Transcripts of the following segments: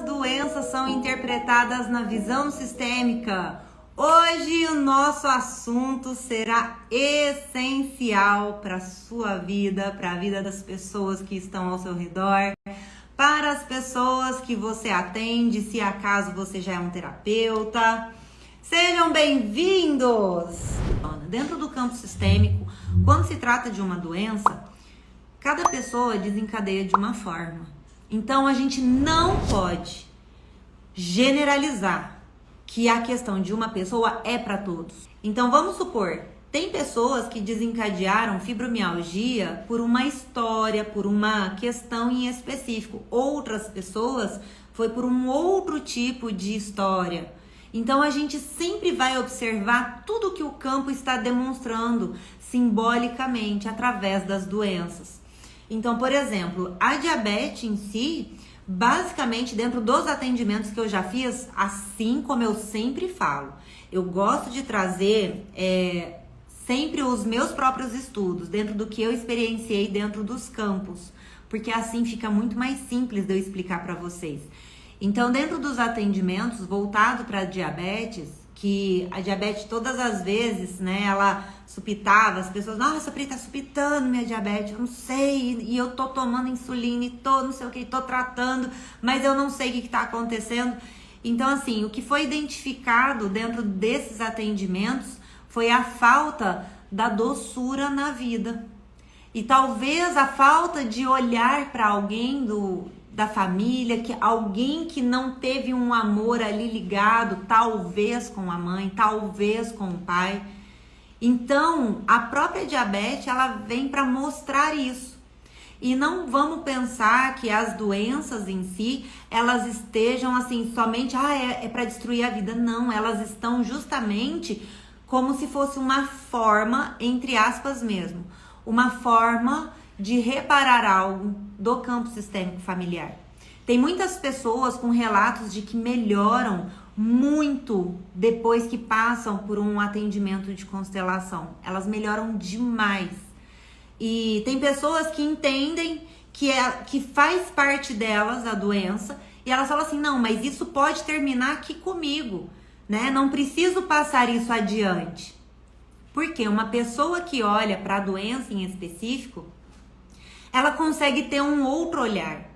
as doenças são interpretadas na visão sistêmica? Hoje o nosso assunto será essencial para a sua vida, para a vida das pessoas que estão ao seu redor, para as pessoas que você atende, se acaso você já é um terapeuta. Sejam bem-vindos! Dentro do campo sistêmico, quando se trata de uma doença, cada pessoa desencadeia de uma forma. Então a gente não pode generalizar que a questão de uma pessoa é para todos. Então vamos supor, tem pessoas que desencadearam fibromialgia por uma história, por uma questão em específico. Outras pessoas foi por um outro tipo de história. Então a gente sempre vai observar tudo que o campo está demonstrando simbolicamente através das doenças. Então, por exemplo, a diabetes em si, basicamente, dentro dos atendimentos que eu já fiz, assim como eu sempre falo, eu gosto de trazer sempre os meus próprios estudos, dentro do que eu experienciei dentro dos campos, porque assim fica muito mais simples de eu explicar para vocês. Então, dentro dos atendimentos voltado para a diabetes, que a diabetes todas as vezes, né, ela supitava, as pessoas, nossa, Pri, tá supitando minha diabetes, eu não sei, e eu tô tomando insulina, e tô não sei o que, tô tratando, mas eu não sei o que tá acontecendo. Então, assim, o que foi identificado dentro desses atendimentos foi a falta da doçura na vida. E talvez a falta de olhar para alguém da família, alguém que não teve um amor ali ligado, talvez com a mãe, talvez com o pai. Então, a própria diabetes, ela vem para mostrar isso. E não vamos pensar que as doenças em si, elas estejam assim, somente, é para destruir a vida. Não, elas estão justamente como se fosse uma forma, entre aspas mesmo, uma forma de reparar algo do campo sistêmico familiar. Tem muitas pessoas com relatos de que melhoram muito depois que passam por um atendimento de constelação. Elas melhoram demais. E tem pessoas que entendem que faz parte delas a doença e elas falam assim, não, mas isso pode terminar aqui comigo, né? Não preciso passar isso adiante. Porque uma pessoa que olha para a doença em específico, ela consegue ter um outro olhar.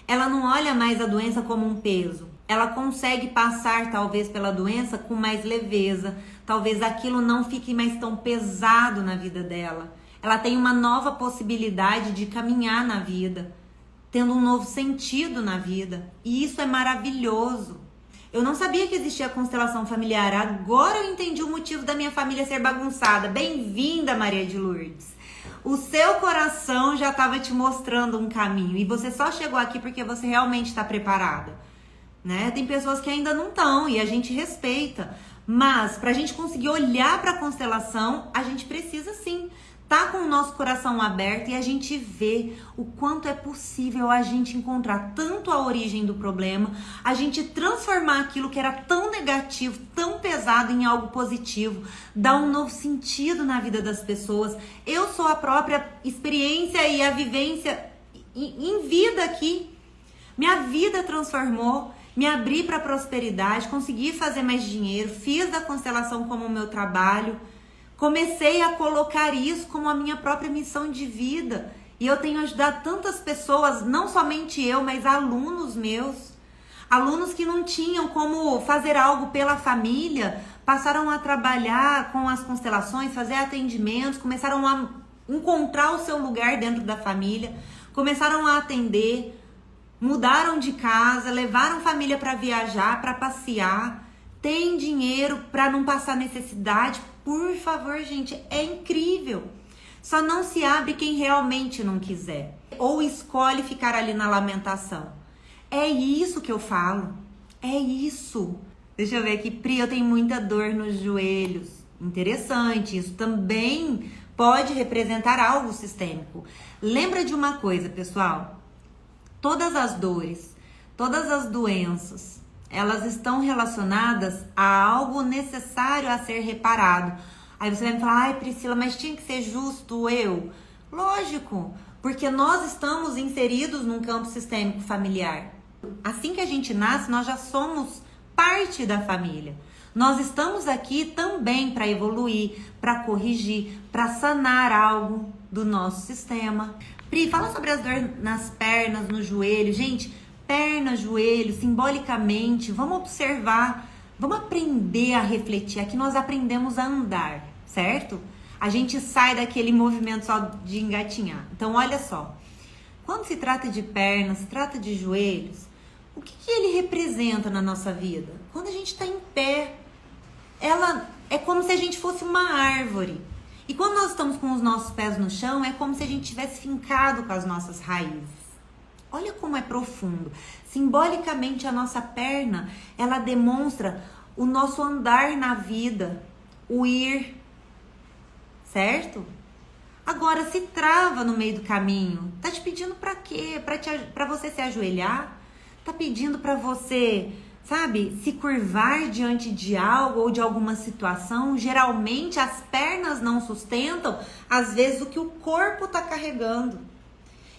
Ela não olha mais a doença como um peso. Ela consegue passar, talvez, pela doença com mais leveza. Talvez aquilo não fique mais tão pesado na vida dela. Ela tem uma nova possibilidade de caminhar na vida, tendo um novo sentido na vida. E isso é maravilhoso. Eu não sabia que existia constelação familiar. Agora eu entendi o motivo da minha família ser bagunçada. Bem-vinda, Maria de Lourdes. O seu coração já estava te mostrando um caminho e você só chegou aqui porque você realmente está preparada, né? Tem pessoas que ainda não estão e a gente respeita, mas para a gente conseguir olhar para a constelação, a gente precisa sim tá com o nosso coração aberto e a gente vê o quanto é possível a gente encontrar tanto a origem do problema, a gente transformar aquilo que era tão negativo, tão pesado em algo positivo, dar um novo sentido na vida das pessoas. Eu sou a própria experiência e a vivência em vida aqui. Minha vida transformou, me abri para a prosperidade, consegui fazer mais dinheiro, fiz da constelação como o meu trabalho. Comecei a colocar isso como a minha própria missão de vida. E eu tenho ajudado tantas pessoas, não somente eu, mas alunos meus. Alunos que não tinham como fazer algo pela família, passaram a trabalhar com as constelações, fazer atendimentos, começaram a encontrar o seu lugar dentro da família, começaram a atender, mudaram de casa, levaram a família para viajar, para passear, tem dinheiro para não passar necessidade. Por favor, gente, é incrível. Só não se abre quem realmente não quiser. Ou escolhe ficar ali na lamentação. É isso que eu falo. É isso. Deixa eu ver aqui. Pri, eu tenho muita dor nos joelhos. Interessante. Isso também pode representar algo sistêmico. Lembra de uma coisa, pessoal. Todas as dores, todas as doenças, elas estão relacionadas a algo necessário a ser reparado. Aí você vai me falar, ai Priscila, mas tinha que ser justo eu? Lógico, porque nós estamos inseridos num campo sistêmico familiar. Assim que a gente nasce, nós já somos parte da família. Nós estamos aqui também para evoluir, para corrigir, para sanar algo do nosso sistema. Pri, fala sobre as dores nas pernas, no joelho. Gente, perna, joelho, simbolicamente, vamos observar, vamos aprender a refletir. Aqui nós aprendemos a andar, certo? A gente sai daquele movimento só de engatinhar. Então, olha só. Quando se trata de pernas, se trata de joelhos, o que ele representa na nossa vida? Quando a gente está em pé, ela é como se a gente fosse uma árvore. E quando nós estamos com os nossos pés no chão, é como se a gente tivesse fincado com as nossas raízes. Olha como é profundo. Simbolicamente, a nossa perna, ela demonstra o nosso andar na vida, o ir, certo? Agora, se trava no meio do caminho, tá te pedindo pra quê? Pra você se ajoelhar? Tá pedindo pra você, sabe, se curvar diante de algo ou de alguma situação? Geralmente, as pernas não sustentam, às vezes, o que o corpo tá carregando.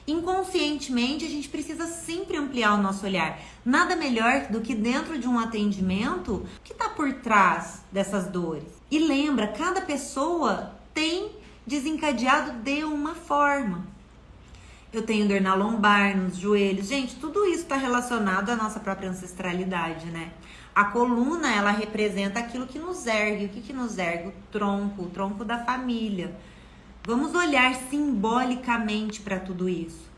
Inconscientemente, a gente precisa sempre ampliar o nosso olhar. Nada melhor do que dentro de um atendimento, o que tá por trás dessas dores. E lembra, cada pessoa tem desencadeado de uma forma. Eu tenho dor na lombar, nos joelhos. Gente, tudo isso está relacionado à nossa própria ancestralidade, né? A coluna, ela representa aquilo que nos ergue. O que nos ergue? O tronco da família. Vamos olhar simbolicamente para tudo isso.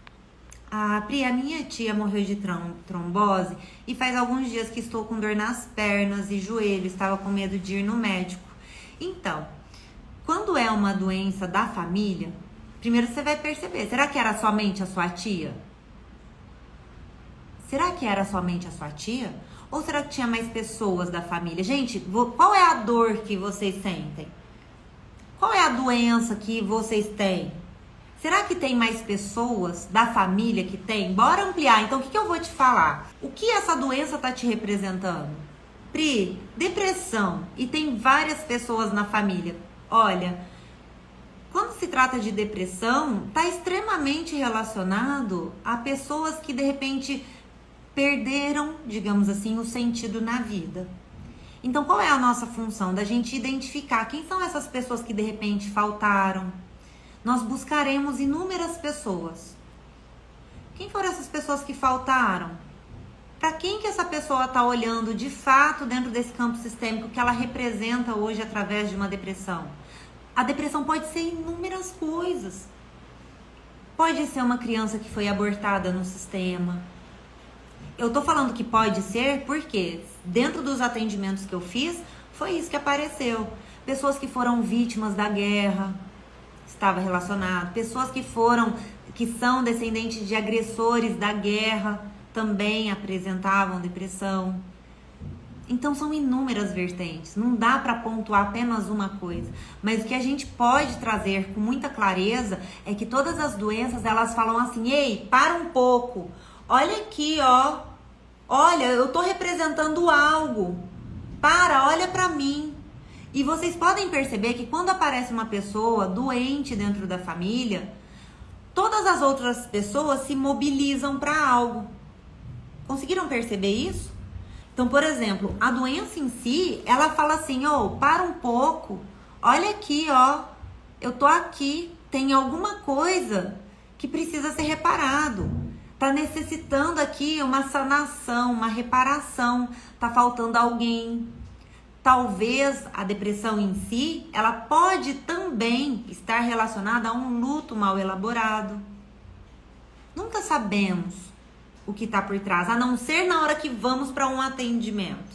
Pri, a minha tia morreu de trombose e faz alguns dias que estou com dor nas pernas e joelhos. Estava com medo de ir no médico. Então, quando é uma doença da família, primeiro você vai perceber, será que era somente a sua tia? Será que era somente a sua tia? Ou será que tinha mais pessoas da família? Gente, qual é a dor que vocês sentem? Qual é a doença que vocês têm? Será que tem mais pessoas da família que tem? Bora ampliar. Então, o que eu vou te falar? O que essa doença tá te representando? Pri, depressão. E tem várias pessoas na família. Olha, quando se trata de depressão, está extremamente relacionado a pessoas que de repente perderam, digamos assim, o sentido na vida. Então, qual é a nossa função? Da gente identificar quem são essas pessoas que de repente faltaram. Nós buscaremos inúmeras pessoas. Quem foram essas pessoas que faltaram? Para quem que essa pessoa está olhando de fato dentro desse campo sistêmico que ela representa hoje através de uma depressão? A depressão pode ser inúmeras coisas. Pode ser uma criança que foi abortada no sistema. Eu tô falando que pode ser porque dentro dos atendimentos que eu fiz, foi isso que apareceu. Pessoas que foram vítimas da guerra, estava relacionado. Pessoas que são descendentes de agressores da guerra, também apresentavam depressão. Então são inúmeras vertentes, não dá para pontuar apenas uma coisa, mas o que a gente pode trazer com muita clareza é que todas as doenças, elas falam assim: ei, para um pouco, olha aqui, ó, olha, eu tô representando algo, olha para mim. E vocês podem perceber que quando aparece uma pessoa doente dentro da família, todas as outras pessoas se mobilizam para algo. Conseguiram perceber isso? Então, por exemplo, a doença em si, ela fala assim: ó, para um pouco, olha aqui, ó, eu tô aqui, tem alguma coisa que precisa ser reparado. Tá necessitando aqui uma sanação, uma reparação, tá faltando alguém. Talvez a depressão em si, ela pode também estar relacionada a um luto mal elaborado. Nunca sabemos o que está por trás, a não ser na hora que vamos para um atendimento.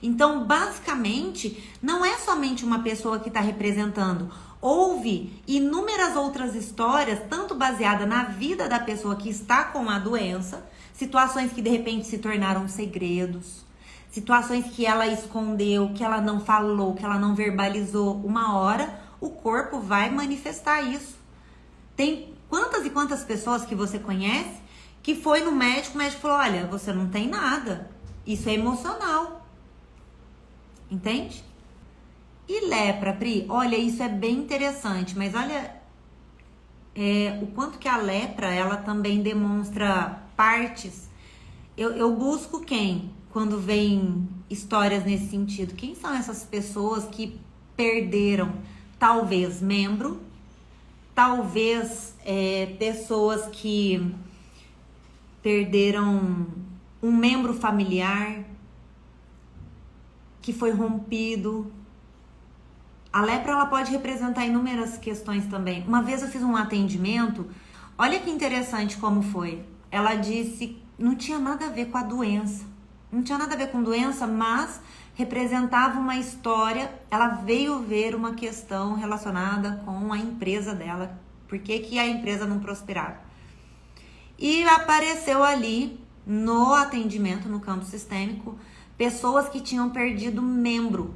Então, basicamente, não é somente uma pessoa que está representando. Houve inúmeras outras histórias, tanto baseada na vida da pessoa que está com a doença, situações que de repente se tornaram segredos, situações que ela escondeu, que ela não falou, que ela não verbalizou. Uma hora, o corpo vai manifestar isso. Tem quantas e quantas pessoas que você conhece que foi no médico, o médico falou: olha, você não tem nada, isso é emocional. Entende? E lepra, Pri, olha, isso é bem interessante, mas olha o quanto que a lepra, ela também demonstra partes Eu busco quem? Quando vem histórias nesse sentido. Quem são essas pessoas que perderam, talvez, membro, talvez pessoas que perderam um membro familiar que foi rompido. A lepra, ela pode representar inúmeras questões também. Uma vez eu fiz um atendimento, olha que interessante como foi. Ela disse, não tinha nada a ver com a doença. Não tinha nada a ver com doença, mas representava uma história. Ela veio ver uma questão relacionada com a empresa dela. Por que que a empresa não prosperava? E apareceu ali, no atendimento, no campo sistêmico, pessoas que tinham perdido membro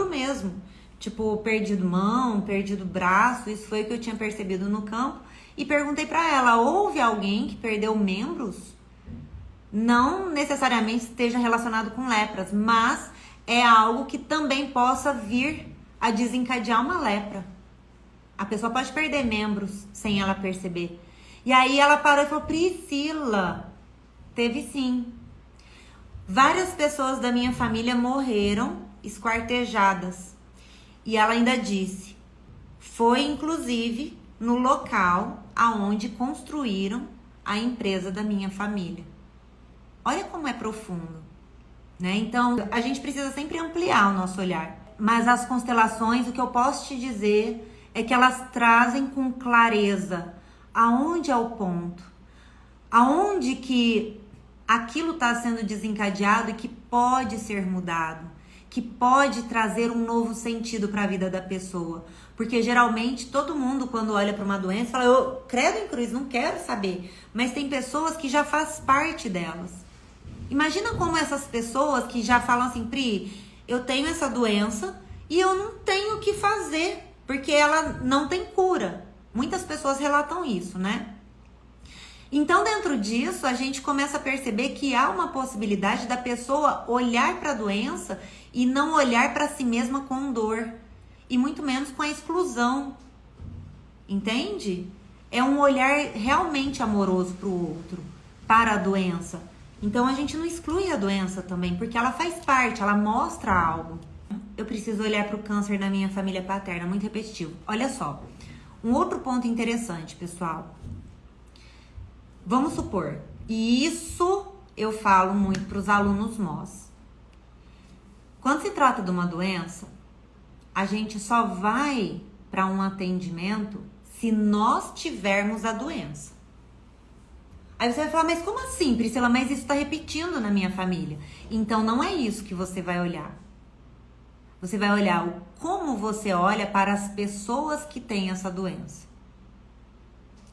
mesmo. Tipo, perdido mão, perdido braço, isso foi o que eu tinha percebido no campo. E perguntei pra ela, houve alguém que perdeu membros? Não necessariamente esteja relacionado com lepras, mas é algo que também possa vir a desencadear uma lepra. A pessoa pode perder membros sem ela perceber. E aí ela parou e falou, Priscila, teve sim. Várias pessoas da minha família morreram esquartejadas. E ela ainda disse, foi inclusive no local aonde construíram a empresa da minha família. Olha como é profundo, né? Então, a gente precisa sempre ampliar o nosso olhar. Mas as constelações, o que eu posso te dizer é que elas trazem com clareza aonde é o ponto, aonde que aquilo está sendo desencadeado e que pode ser mudado, que pode trazer um novo sentido para a vida da pessoa. Porque geralmente todo mundo, quando olha para uma doença, fala, eu credo em cruz, não quero saber. Mas tem pessoas que já faz parte delas. Imagina como essas pessoas que já falam assim, Pri, eu tenho essa doença e eu não tenho o que fazer, porque ela não tem cura. Muitas pessoas relatam isso, né? Então, dentro disso, a gente começa a perceber que há uma possibilidade da pessoa olhar para a doença e não olhar para si mesma com dor, e muito menos com a exclusão. Entende? É um olhar realmente amoroso para o outro, para a doença. Então, a gente não exclui a doença também, porque ela faz parte, ela mostra algo. Eu preciso olhar para o câncer da minha família paterna, muito repetitivo. Olha só, um outro ponto interessante, pessoal. Vamos supor, e isso eu falo muito para os alunos nós. Quando se trata de uma doença, a gente só vai para um atendimento se nós tivermos a doença. Aí você vai falar, mas como assim, Priscila? Mas isso está repetindo na minha família. Então não é isso que você vai olhar. Você vai olhar como você olha para as pessoas que têm essa doença.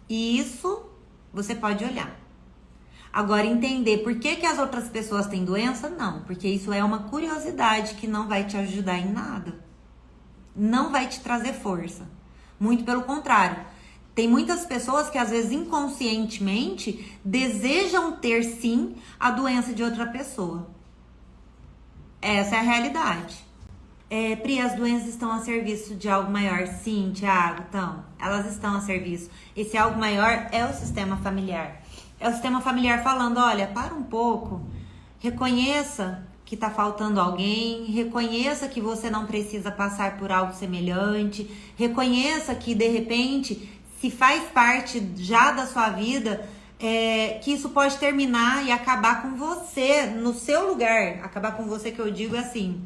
E isso você pode olhar. Agora, entender por que as outras pessoas têm doença, não. Porque isso é uma curiosidade que não vai te ajudar em nada. Não vai te trazer força. Muito pelo contrário. Tem muitas pessoas que, às vezes, inconscientemente, desejam ter, sim, a doença de outra pessoa. Essa é a realidade. Pri, as doenças estão a serviço de algo maior. Sim, Thiago, então, elas estão a serviço. Esse algo maior é o sistema familiar. É o sistema familiar falando, olha, para um pouco, reconheça que está faltando alguém, reconheça que você não precisa passar por algo semelhante, reconheça que, de repente, se faz parte já da sua vida, que isso pode terminar e acabar com você, no seu lugar. Acabar com você, que eu digo assim,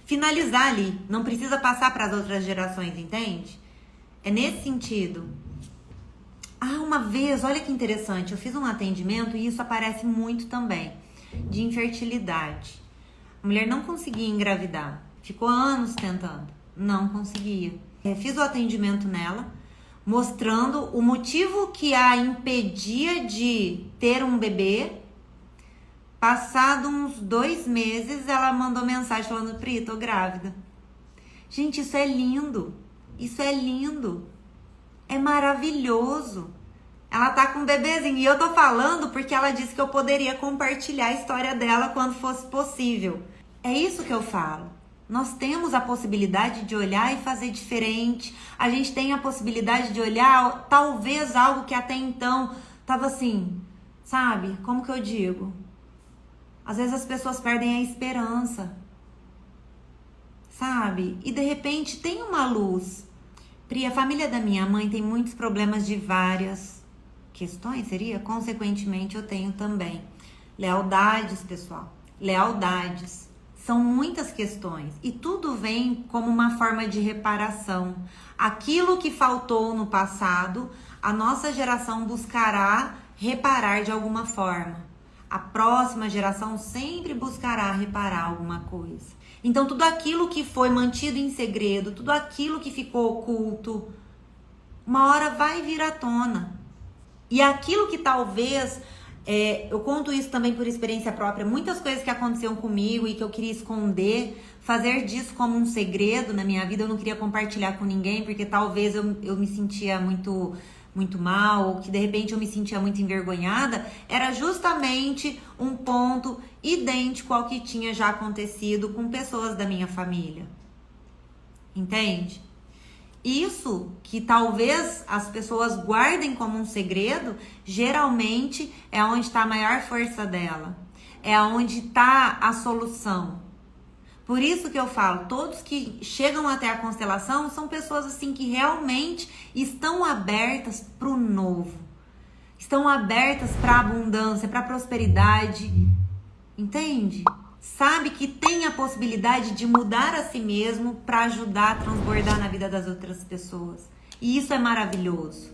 finalizar ali, não precisa passar para as outras gerações, entende? É nesse sentido. Uma vez, olha que interessante, eu fiz um atendimento e isso aparece muito também, de infertilidade. A mulher não conseguia engravidar, ficou anos tentando, não conseguia. Fiz o atendimento nela, mostrando o motivo que a impedia de ter um bebê. Passado uns 2 meses, ela mandou mensagem falando, Pri, tô grávida. Gente, isso é lindo. Isso é lindo. É maravilhoso. Ela tá com um bebezinho. E eu tô falando porque ela disse que eu poderia compartilhar a história dela quando fosse possível. É isso que eu falo. Nós temos a possibilidade de olhar e fazer diferente. A gente tem a possibilidade de olhar talvez algo que até então tava assim, sabe? Como que eu digo? Às vezes as pessoas perdem a esperança, sabe? E de repente tem uma luz. Pri, a família da minha mãe tem muitos problemas de várias questões, seria? Consequentemente, eu tenho também. Lealdades, pessoal. Lealdades. São muitas questões. E tudo vem como uma forma de reparação. Aquilo que faltou no passado, a nossa geração buscará reparar de alguma forma. A próxima geração sempre buscará reparar alguma coisa. Então, tudo aquilo que foi mantido em segredo, tudo aquilo que ficou oculto, uma hora vai vir à tona. E aquilo que talvez, eu conto isso também por experiência própria, muitas coisas que aconteceram comigo e que eu queria esconder, fazer disso como um segredo na minha vida, eu não queria compartilhar com ninguém, porque talvez eu me sentia muito mal, ou que de repente eu me sentia muito envergonhada, era justamente um ponto idêntico ao que tinha já acontecido com pessoas da minha família. Entende? Isso que talvez as pessoas guardem como um segredo, geralmente é onde está a maior força dela. É onde está a solução. Por isso que eu falo, todos que chegam até a constelação são pessoas assim que realmente estão abertas para o novo. Estão abertas para a abundância, para a prosperidade. Entende? Sabe que tem a possibilidade de mudar a si mesmo para ajudar a transbordar na vida das outras pessoas. E isso é maravilhoso.